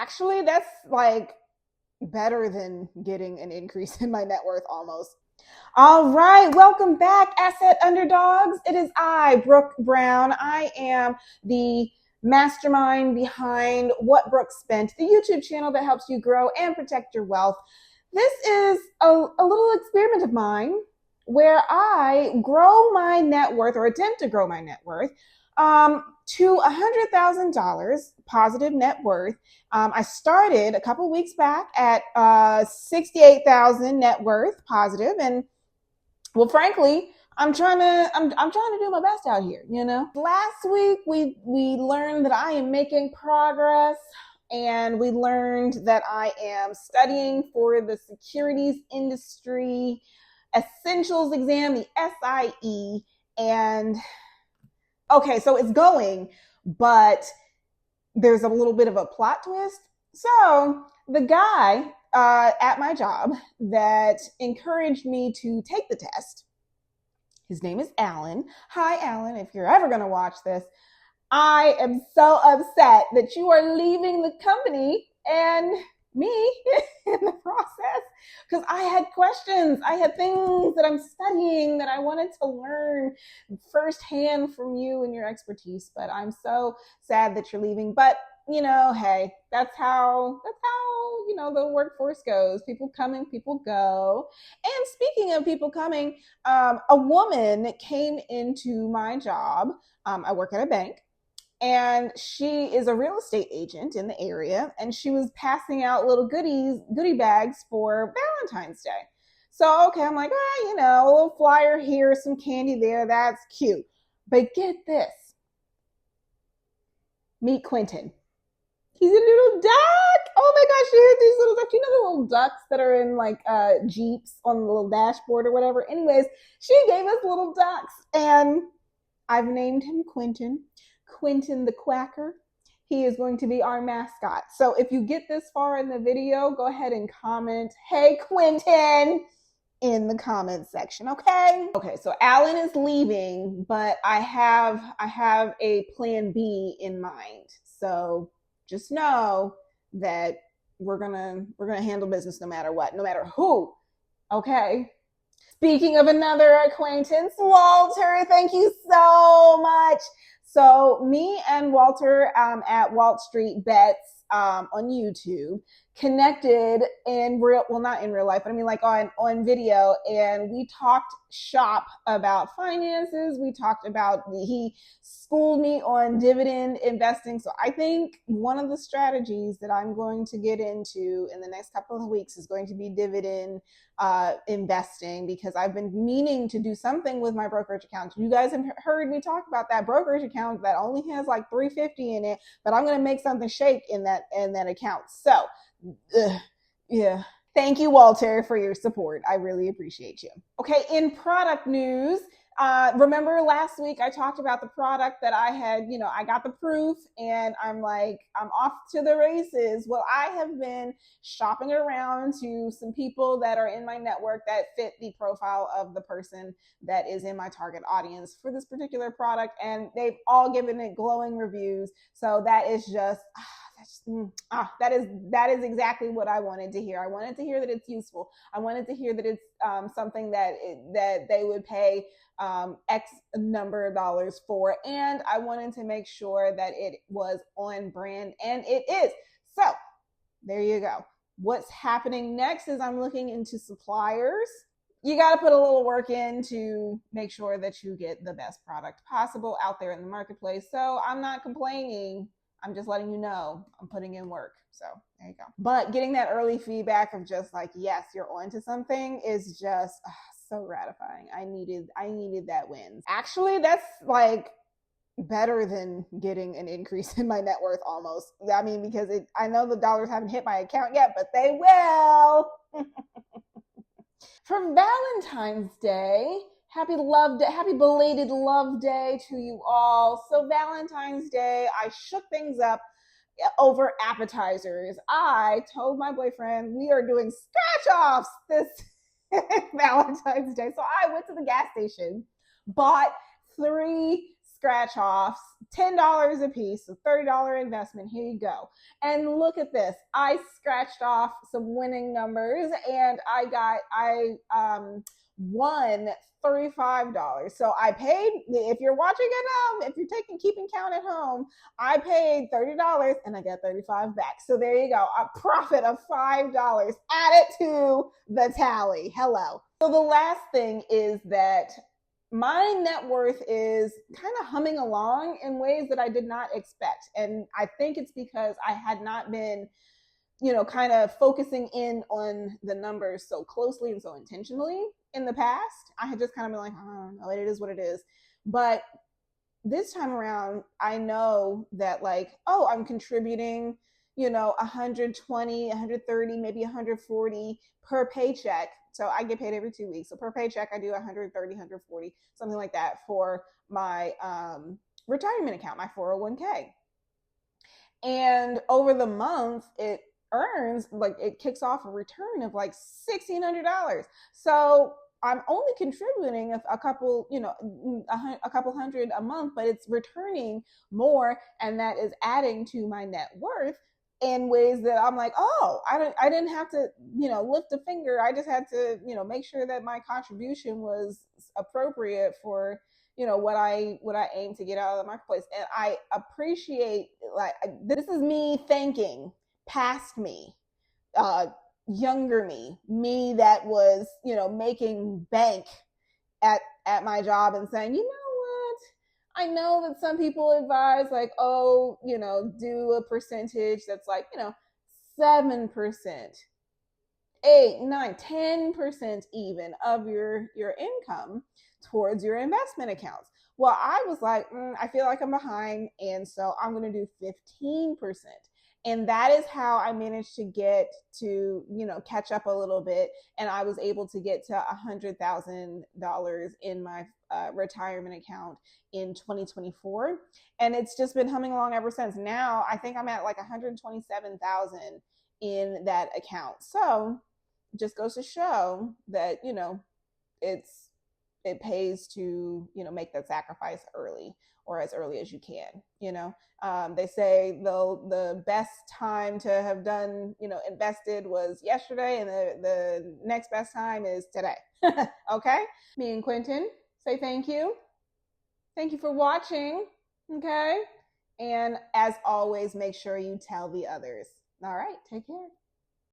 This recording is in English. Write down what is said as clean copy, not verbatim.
Actually, that's like better than getting an increase in my net worth almost. All right, welcome back, Asset Underdogs. It is I, Brooke Brown. I am the mastermind behind What Brooke Spent, the YouTube channel that helps you grow and protect your wealth. This is a little experiment of mine where I grow my net worth or attempt to grow my net worth to $100,000 positive net worth. I started a couple weeks back at 68,000 net worth positive, and well, frankly, I'm trying to do my best out here, you know. Last week we learned that I am making progress, and we learned that I am studying for the securities industry essentials exam, the SIE, and okay, so it's going, but there's a little bit of a plot twist. So the guy at my job that encouraged me to take the test, his name is Alan. Hi, Alan, if you're ever going to watch this. I am so upset that you are leaving the company and me in the process, because I had questions. I had things that I'm studying that I wanted to learn firsthand from you and your expertise, but I'm so sad that you're leaving. But you know, hey, that's how you know the workforce goes. People come and people go. And speaking of people coming, a woman came into my job. I work at a bank, and she is a real estate agent in the area, and she was passing out little goodie bags for Valentine's Day. So okay, I'm like, you know, a little flyer here, some candy there, that's cute. But get this, meet Quentin. He's a little duck. Oh my gosh, she had these little ducks. You know the little ducks that are in like Jeeps on the little dashboard or whatever? Anyways, she gave us little ducks, and I've named him Quentin. Quentin the Quacker. He is going to be our mascot. So if you get this far in the video, go ahead and comment, "Hey Quentin," in the comment section, okay? Okay, so Alan is leaving, but I have a plan B in mind. So just know that we're gonna handle business no matter what, no matter who. Okay. Speaking of another acquaintance, Walter, thank you so much. So me and Walter at Walt Street Bets on YouTube connected in real, well, not in real life, but I mean like on video, and we talked shop about finances. We talked about, he schooled me on dividend investing. So I think one of the strategies that I'm going to get into in the next couple of weeks is going to be dividend investing, because I've been meaning to do something with my brokerage account. You guys have heard me talk about that brokerage account that only has like $350 in it, but I'm going to make something shake in that account. So yeah. Thank you, Walter, for your support. I really appreciate you. Okay, in product news, remember last week I talked about the product that I had, you know, I got the proof and I'm off to the races. Well, I have been shopping around to some people that are in my network that fit the profile of the person that is in my target audience for this particular product, and they've all given it glowing reviews. So that is just that is exactly what I wanted to hear. I wanted to hear that it's useful. I wanted to hear that it's something that they would pay X number of dollars for, and I wanted to make sure that it was on brand, and it is. So there you go. What's happening next is I'm looking into suppliers. You got to put a little work in to make sure that you get the best product possible out there in the marketplace. So I'm not complaining. I'm just letting you know I'm putting in work. So there you go. But getting that early feedback of just like, yes, you're onto something is just so gratifying. I needed that win. Actually, that's like better than getting an increase in my net worth almost. I mean, because I know the dollars haven't hit my account yet, but they will. For Valentine's Day, happy belated love day to you all. So Valentine's Day, I shook things up over appetizers. I told my boyfriend we are doing scratch offs this Valentine's Day. So I went to the gas station, bought 3 scratch offs, $10 a piece, so $30 investment. Here you go. And look at this. I scratched off some winning numbers and I won $35. So I paid, if you're watching at home, if you're keeping count at home, I paid $30 and I got 35 back. So there you go. A profit of $5 added to the tally. Hello. So the last thing is that my net worth is kind of humming along in ways that I did not expect. And I think it's because I had not been, kind of focusing in on the numbers so closely and so intentionally in the past. I had just kind of been like, oh, no, it is what it is. But this time around, I know that I'm contributing, 120, 130, maybe 140 per paycheck. So I get paid every 2 weeks. So per paycheck, I do 130, 140, something like that for my retirement account, my 401k. And over the month, it earns, it kicks off a return of $1,600. So I'm only contributing a couple, a couple hundred a month, but it's returning more, and that is adding to my net worth in ways that I'm like, oh, I didn't have to, lift a finger. I just had to, make sure that my contribution was appropriate for, what I aim to get out of the marketplace. And I appreciate, this is me thanking past me, younger me that was, making bank at my job and saying, you know what? I know that some people advise do a percentage that's 7%, 8, 9, 10% even of your income towards your investment accounts. Well, I was like, I feel like I'm behind, and so I'm going to do 15%. And that is how I managed to get to, catch up a little bit. And I was able to get to $100,000 in my retirement account in 2024. And it's just been humming along ever since. Now I think I'm at 127,000 in that account. So it just goes to show that, it pays to, make that sacrifice early, or as early as you can. They say the best time to have done, invested was yesterday, and the next best time is today. Okay. Me and Quentin say thank you. Thank you for watching. Okay. And as always, make sure you tell the others. All right. Take care.